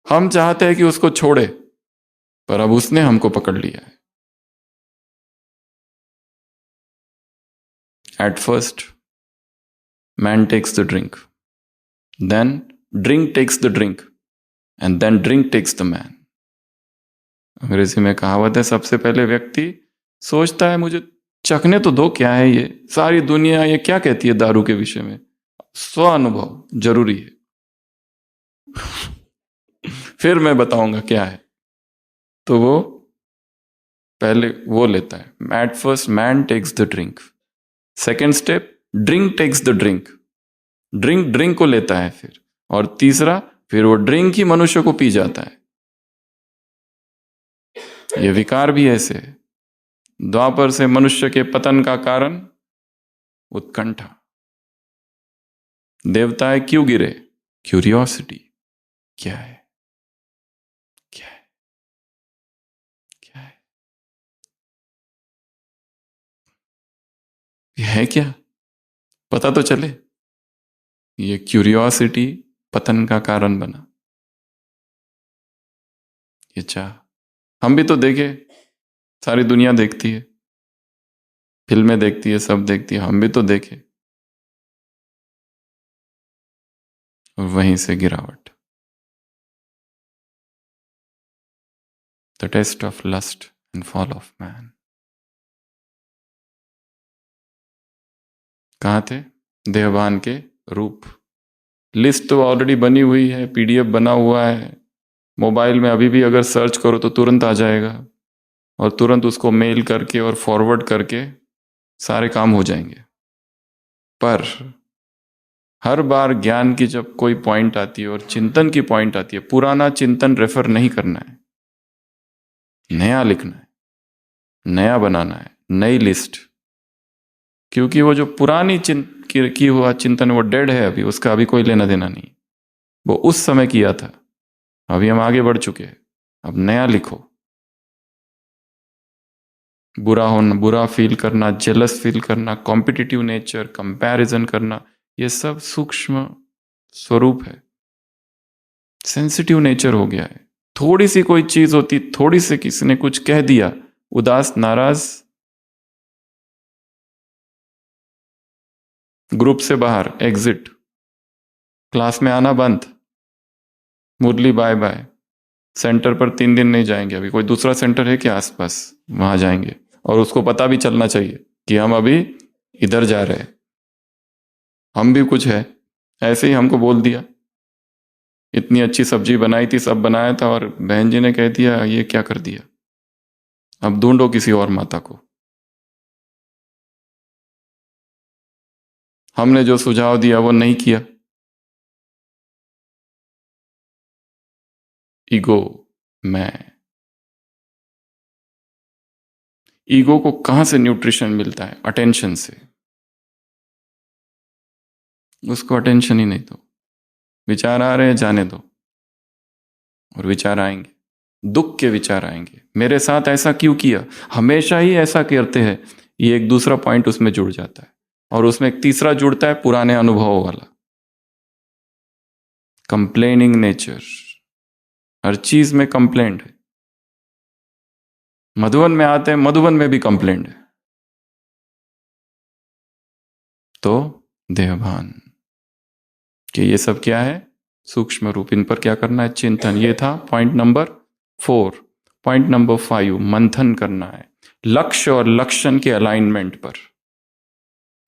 हम चाहते हैं कि उसको छोड़े, पर अब उसने हमको पकड़ लिया है। At first man takes the drink, then drink takes the drink, and then drink takes the man. अंग्रेजी में कहावत है, सबसे पहले व्यक्ति सोचता है मुझे चखने तो दो, क्या है ये, सारी दुनिया ये क्या कहती है दारू के विषय में, स्व अनुभव जरूरी है, फिर मैं बताऊंगा क्या है। तो वो पहले वो लेता है। At first man takes the drink, second step drink takes the drink, drink drink को लेता है फिर, और तीसरा फिर वो ड्रिंक ही मनुष्य को पी जाता है। ये विकार भी ऐसे है। द्वापर से मनुष्य के पतन का कारण उत्कंठा। देवताएं क्यों गिरे? क्यूरियोसिटी। क्या है, क्या है, क्या है, ये है क्या, पता तो चले। ये क्यूरियोसिटी पतन का कारण बना। ये चाह हम भी तो देखे, सारी दुनिया देखती है, फिल्में देखती है, सब देखती है, हम भी तो देखे, और वहीं से गिरावट। The taste of lust and fall of man. कहाँ थे? देहवान के रूप। लिस्ट तो ऑलरेडी बनी हुई है, पीडीएफ बना हुआ है, मोबाइल में अभी भी अगर सर्च करो तो तुरंत आ जाएगा, और तुरंत उसको मेल करके और फॉरवर्ड करके सारे काम हो जाएंगे। पर हर बार ज्ञान की जब कोई पॉइंट आती है और चिंतन की पॉइंट आती है, पुराना चिंतन रेफर नहीं करना है, नया लिखना है, नया बनाना है, नई लिस्ट। क्योंकि वो जो पुरानी की हुआ चिंतन वो डेड है, अभी उसका अभी कोई लेना देना नहीं। वो उस समय किया था, अभी हम आगे बढ़ चुके हैं, अब नया लिखो। बुरा होना, बुरा फील करना, जेलस फील करना, कॉम्पिटिटिव नेचर, कंपैरिजन करना, ये सब सूक्ष्म स्वरूप है, सेंसिटिव नेचर हो गया है। थोड़ी सी कोई चीज होती, थोड़ी सी किसी ने कुछ कह दिया, उदास, नाराज, ग्रुप से बाहर, एग्जिट, क्लास में आना बंद, मुरली बाय बाय, सेंटर पर 3 दिन नहीं जाएंगे, अभी कोई दूसरा सेंटर है क्या आसपास, वहां जाएंगे, और उसको पता भी चलना चाहिए कि हम अभी इधर जा रहे हैं, हम भी कुछ है। ऐसे ही हमको बोल दिया, इतनी अच्छी सब्जी बनाई थी, सब बनाया था, और बहन जी ने कह दिया ये क्या कर दिया, अब ढूंढो किसी और माता को। हमने जो सुझाव दिया वो नहीं किया। ईगो, मैं। ईगो को कहां से न्यूट्रिशन मिलता है? अटेंशन से। उसको अटेंशन ही नहीं दो। विचार आ रहे हैं, जाने दो, और विचार आएंगे, दुख के विचार आएंगे, मेरे साथ ऐसा क्यों किया, हमेशा ही ऐसा करते हैं। ये एक दूसरा पॉइंट उसमें जुड़ जाता है, और उसमें एक तीसरा जुड़ता है, पुराने अनुभवों वाला, कंप्लेनिंग नेचर। हर चीज में कंप्लेंट है। मधुबन में आते हैं, मधुबन में भी कंप्लेंट है। तो देहभान कि ये सब क्या है? सूक्ष्म रूप। इन पर क्या करना है? चिंतन। ये था पॉइंट नंबर 4। पॉइंट नंबर 5, मंथन करना है लक्ष्य और लक्षण के अलाइनमेंट पर।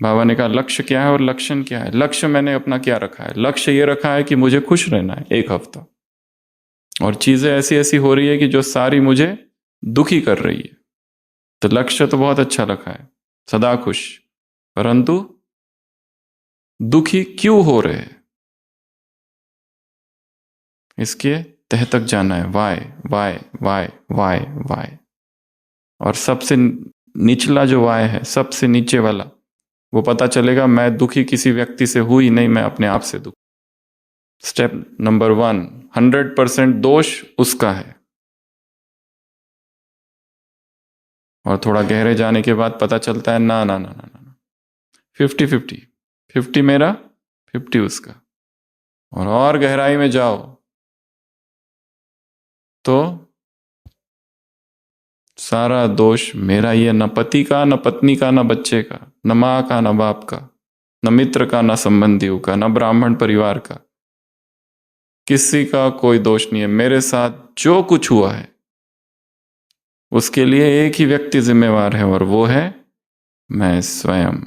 बाबा ने कहा लक्ष्य क्या है और लक्षण क्या है। लक्ष्य मैंने अपना क्या रखा है? लक्ष्य ये रखा है कि मुझे खुश रहना है 1 हफ्ता, और चीजें ऐसी ऐसी हो रही है कि जो सारी मुझे दुखी कर रही है। तो लक्ष्य तो बहुत अच्छा रखा है, सदा खुश, परंतु दुखी क्यों हो रहे हैं, इसके तह तक जाना है। वाय वाय वाय वाय वाय। और सबसे निचला जो वाय है, सबसे नीचे वाला, वो पता चलेगा मैं दुखी किसी व्यक्ति से हुई नहीं, मैं अपने आप से दुखी। स्टेप नंबर 1, 100% दोष उसका है। और थोड़ा गहरे जाने के बाद पता चलता है ना ना ना ना ना ना, 50-50, 50 मेरा 50 उसका। और गहराई में जाओ तो सारा दोष मेरा ही है, न पति का, न पत्नी का, न बच्चे का, न माँ का, न बाप का, न मित्र का, न संबंधियों का, न ब्राह्मण परिवार का। किसी का कोई दोष नहीं है। मेरे साथ जो कुछ हुआ है उसके लिए एक ही व्यक्ति जिम्मेवार है, और वो है मैं स्वयं।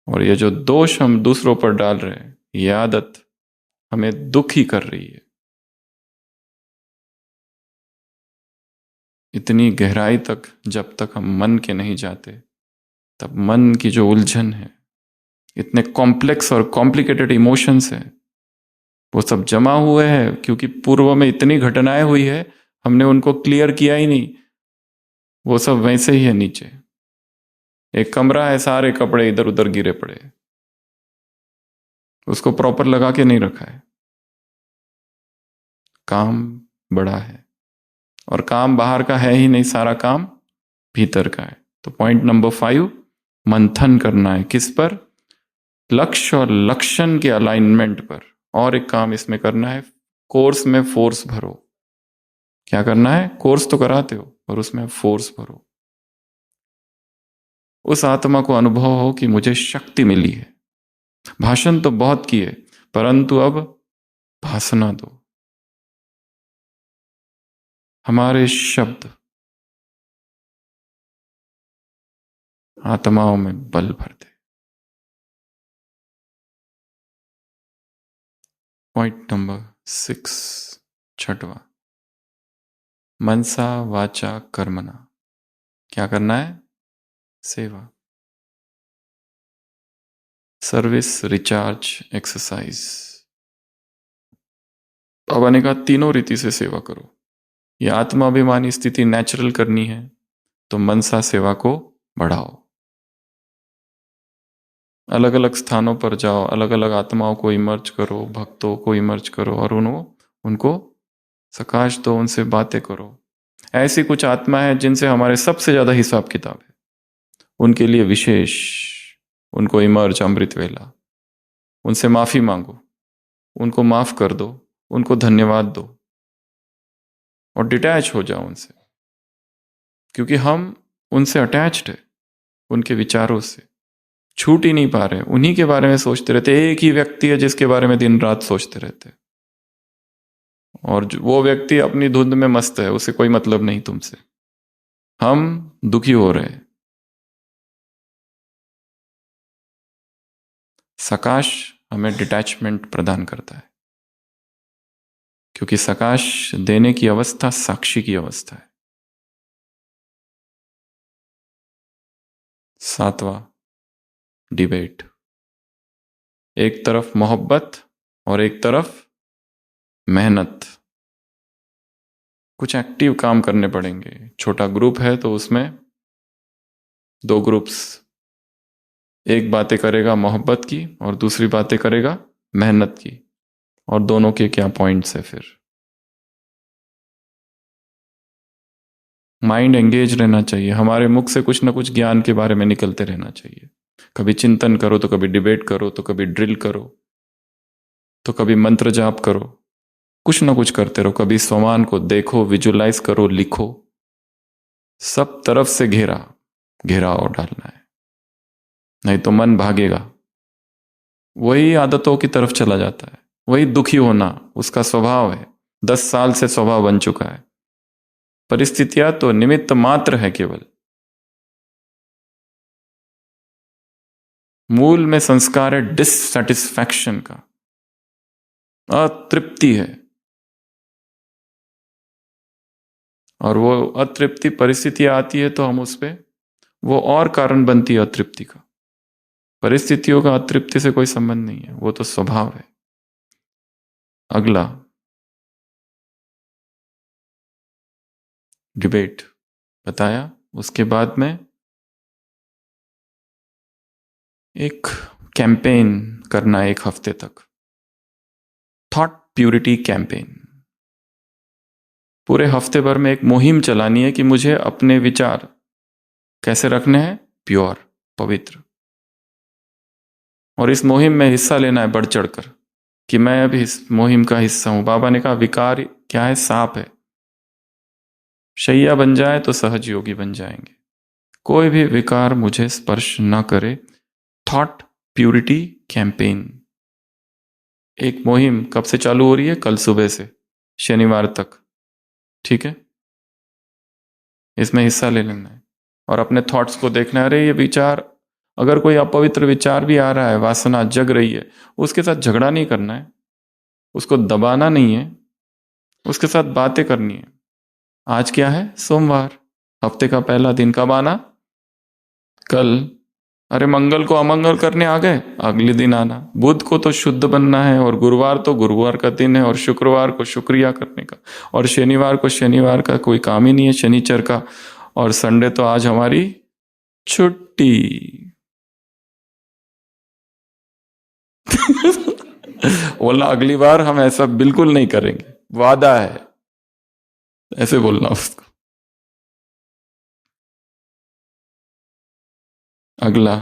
और ये जो दोष हम दूसरों पर डाल रहे हैं, ये आदत हमें दुखी कर रही है। इतनी गहराई तक जब तक हम मन के नहीं जाते, तब मन की जो उलझन है, इतने कॉम्प्लेक्स और कॉम्प्लिकेटेड इमोशंस हैं, वो सब जमा हुए हैं क्योंकि पूर्व में इतनी घटनाएं हुई है, हमने उनको क्लियर किया ही नहीं। वो सब वैसे ही है नीचे। एक कमरा है, सारे कपड़े इधर उधर गिरे पड़े, उसको प्रॉपर लगा के नहीं रखा है। काम बड़ा है, और काम बाहर का है ही नहीं, सारा काम भीतर का है। तो पॉइंट नंबर 5, मंथन करना है। किस पर? लक्ष्य और लक्षण के अलाइनमेंट पर। और एक काम इसमें करना है, कोर्स में फोर्स भरो। क्या करना है? कोर्स तो कराते हो, और उसमें फोर्स भरो। उस आत्मा को अनुभव हो कि मुझे शक्ति मिली है। भाषण तो बहुत किए, परंतु अब भाषणा दो। हमारे शब्द आत्माओं में बल भर दे। पॉइंट नंबर 6, छठवां, मनसा वाचा कर्मणा। क्या करना है? सेवा, सर्विस, रिचार्ज, एक्सरसाइज। बाबा ने कहा तीनों रीति से सेवा करो। यह आत्माभिमानी स्थिति नेचुरल करनी है तो मनसा सेवा को बढ़ाओ। अलग अलग स्थानों पर जाओ, अलग अलग आत्माओं को इमर्ज करो, भक्तों को इमर्ज करो, और उनको सकाश दो, उनसे बातें करो। ऐसी कुछ आत्मा है जिनसे हमारे सबसे ज्यादा हिसाब किताब है, उनके लिए विशेष, उनको इमर्ज अमृत वेला, उनसे माफी मांगो, उनको माफ कर दो, उनको धन्यवाद दो, और डिटैच हो जाओ उनसे, क्योंकि हम उनसे अटैच्ड है, उनके विचारों से छूट ही नहीं पा रहे। उन्हीं के बारे में सोचते रहते। एक ही व्यक्ति है जिसके बारे में दिन रात सोचते रहते, और वो व्यक्ति अपनी धुंध में मस्त है, उसे कोई मतलब नहीं तुमसे। हम दुखी हो रहे हैं। सकाश हमें डिटैचमेंट प्रदान करता है, क्योंकि सकाश देने की अवस्था साक्षी की अवस्था है। 7वां, डिबेट। एक तरफ मोहब्बत और एक तरफ मेहनत। कुछ एक्टिव काम करने पड़ेंगे। छोटा ग्रुप है तो उसमें 2 ग्रुप्स, एक बातें करेगा मोहब्बत की और दूसरी बातें करेगा मेहनत की, और दोनों के क्या पॉइंट्स है। फिर माइंड एंगेज रहना चाहिए। हमारे मुख से कुछ ना कुछ ज्ञान के बारे में निकलते रहना चाहिए। कभी चिंतन करो तो कभी डिबेट करो, तो कभी ड्रिल करो, तो कभी मंत्र जाप करो। कुछ ना कुछ करते रहो। कभी स्वमान को देखो, विजुलाइज करो, लिखो। सब तरफ से घेराव डालना है, नहीं तो मन भागेगा, वही आदतों की तरफ चला जाता है। वही दुखी होना उसका स्वभाव है, 10 साल से स्वभाव बन चुका है। परिस्थितियां तो निमित्त मात्र है केवल। मूल में संस्कार है डिससेटिस्फैक्शन का, अतृप्ति है। और वो अतृप्ति परिस्थितियां आती है तो हम उस पे, वो और कारण बनती है अतृप्ति का। परिस्थितियों का अतृप्ति से कोई संबंध नहीं है, वो तो स्वभाव है। अगला, डिबेट बताया। उसके बाद में एक कैंपेन करना है 1 हफ्ते तक, थॉट प्यूरिटी कैंपेन। पूरे हफ्ते भर में एक मुहिम चलानी है कि मुझे अपने विचार कैसे रखने हैं, प्योर, पवित्र। और इस मुहिम में हिस्सा लेना है बढ़ चढ़कर, कि मैं अभी इस मुहिम का हिस्सा हूं। बाबा ने कहा विकार क्या है, सांप है। शैया बन जाए तो सहज योगी बन जाएंगे। कोई भी विकार मुझे स्पर्श न करे। थॉट प्यूरिटी कैंपेन, एक मुहिम कब से चालू हो रही है? कल सुबह से शनिवार तक, ठीक है? इसमें हिस्सा ले लेना है और अपने थॉट्स को देखना है। अरे ये विचार, अगर कोई अपवित्र विचार भी आ रहा है, वासना जग रही है, उसके साथ झगड़ा नहीं करना है, उसको दबाना नहीं है, उसके साथ बातें करनी है। आज क्या है? सोमवार, हफ्ते का पहला दिन। कब आना? कल। अरे मंगल को अमंगल करने आ गए, अगले दिन आना। बुध को तो शुद्ध बनना है, और गुरुवार तो गुरुवार का दिन है, और शुक्रवार को शुक्रिया करने का, और शनिवार को शनिवार का कोई काम ही नहीं है, शनिचर का, और संडे तो आज हमारी छुट्टी। बोलना अगली बार हम ऐसा बिल्कुल नहीं करेंगे, वादा है, ऐसे बोलना उसको। अगला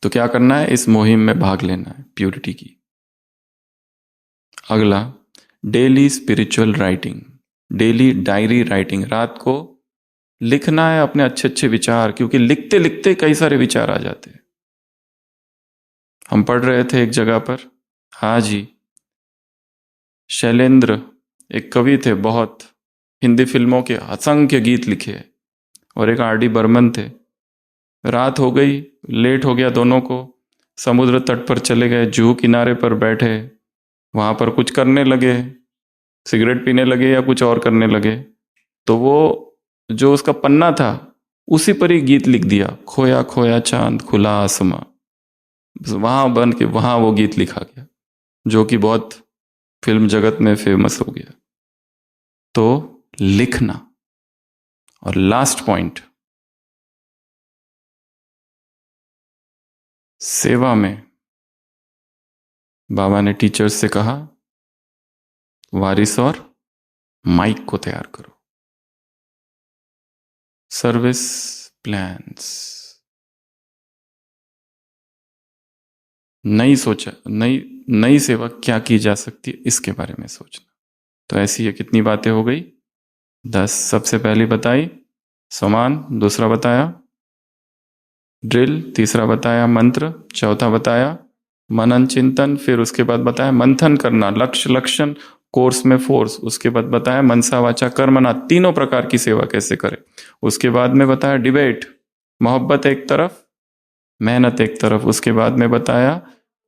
तो क्या करना है? इस मुहिम में भाग लेना है प्यूरिटी की। अगला, daily spiritual writing, daily diary writing. रात को लिखना है अपने अच्छे अच्छे विचार, क्योंकि लिखते लिखते कई सारे विचार आ जाते हैं। हम पढ़ रहे थे एक जगह पर, हाँ जी, शैलेंद्र एक कवि थे, बहुत हिंदी फिल्मों के असंख्य गीत लिखे हैं, और एक आर डी बर्मन थे। रात हो गई, लेट हो गया दोनों को, समुद्र तट पर चले गए, जुहू किनारे पर बैठे, वहां पर कुछ करने लगे, सिगरेट पीने लगे या कुछ और करने लगे। तो वो जो उसका पन्ना था, उसी पर ही गीत लिख दिया, खोया खोया चांद खुला आसमां। वहां बन के वहां वो गीत लिखा गया, जो कि बहुत फिल्म जगत में फेमस हो गया। तो लिखना। और लास्ट पॉइंट, सेवा में बाबा ने टीचर्स से कहा, वारिस और माइक को तैयार करो। सर्विस प्लान्स, नई सोचा, नई नई सेवा क्या की जा सकती है, इसके बारे में सोचना। तो ऐसी है, कितनी बातें हो गई? 10। सबसे पहली बताई समान, दूसरा बताया ड्रिल, तीसरा बताया मंत्र, चौथा बताया मनन चिंतन, फिर उसके बाद बताया मंथन करना, लक्ष्य लक्षण, कोर्स में फोर्स, उसके बाद बताया मनसा वाचा कर्मणा, तीनों प्रकार की सेवा कैसे करें। उसके बाद में बताया डिबेट, मोहब्बत एक तरफ, मेहनत एक तरफ। उसके बाद में बताया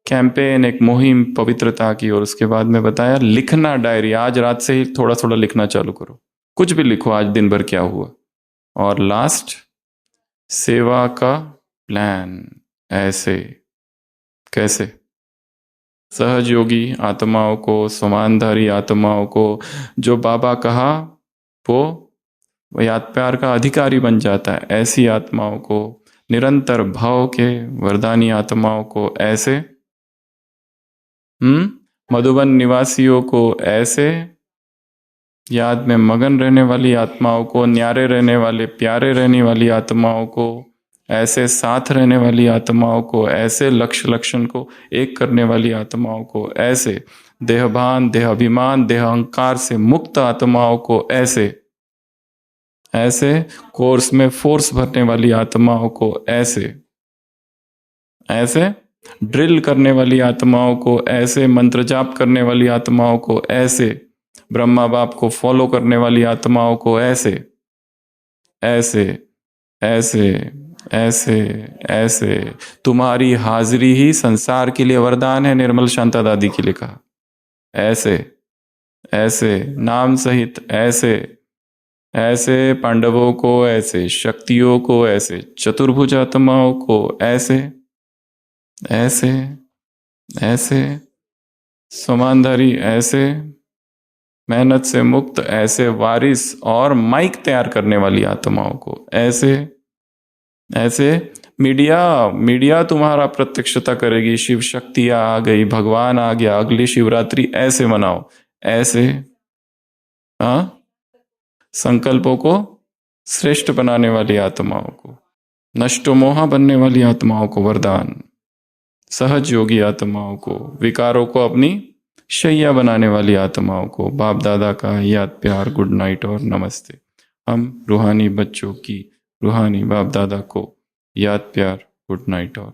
कैंपेन, एक मुहिम पवित्रता की। और उसके बाद में बताया लिखना, डायरी। आज रात से ही थोड़ा थोड़ा लिखना चालू करो, कुछ भी लिखो आज दिन भर क्या हुआ। और लास्ट, सेवा का प्लान। ऐसे कैसे? सहज योगी आत्माओं को, समानधारी आत्माओं को, जो बाबा कहा वो याद प्यार का अधिकारी बन जाता है, ऐसी आत्माओं को, निरंतर भाव के वरदानी आत्माओं को ऐसे, मधुबन निवासियों को ऐसे, याद में मगन रहने वाली आत्माओं को, न्यारे रहने वाले प्यारे रहने वाली आत्माओं को ऐसे, साथ रहने वाली आत्माओं को ऐसे, लक्ष्य लक्षण को एक करने वाली आत्माओं को ऐसे, देहभान, देहाभिमान, देह अहंकार से मुक्त आत्माओं को ऐसे, ऐसे कोर्स में फोर्स भरने वाली आत्माओं को ऐसे, ऐसे ड्रिल करने वाली आत्माओं को ऐसे, मंत्र जाप करने वाली आत्माओं को ऐसे, ब्रह्मा बाप को फॉलो करने वाली आत्माओं को ऐसे, ऐसे ऐसे ऐसे ऐसे। तुम्हारी हाजिरी ही संसार के लिए वरदान है, निर्मल शांता दादी के लिए कहा। ऐसे ऐसे नाम सहित ऐसे, ऐसे पांडवों को ऐसे, शक्तियों को ऐसे, चतुर्भुज आत्माओं को ऐसे ऐसे ऐसे, समानधारी ऐसे, मेहनत से मुक्त ऐसे, वारिस और माइक तैयार करने वाली आत्माओं को ऐसे ऐसे। मीडिया तुम्हारा प्रत्यक्षता करेगी, शिव शक्ति आ गई, भगवान आ गया, अगली शिवरात्रि ऐसे मनाओ, ऐसे हाँ, संकल्पों को श्रेष्ठ बनाने वाली आत्माओं को, नष्टो मोहा बनने वाली आत्माओं को वरदान, सहज योगी आत्माओं को, विकारों को अपनी शैया बनाने वाली आत्माओं को बाप दादा का याद प्यार, गुड नाइट और नमस्ते। हम रूहानी बच्चों की रूहानी बाप दादा को याद प्यार, गुड नाइट और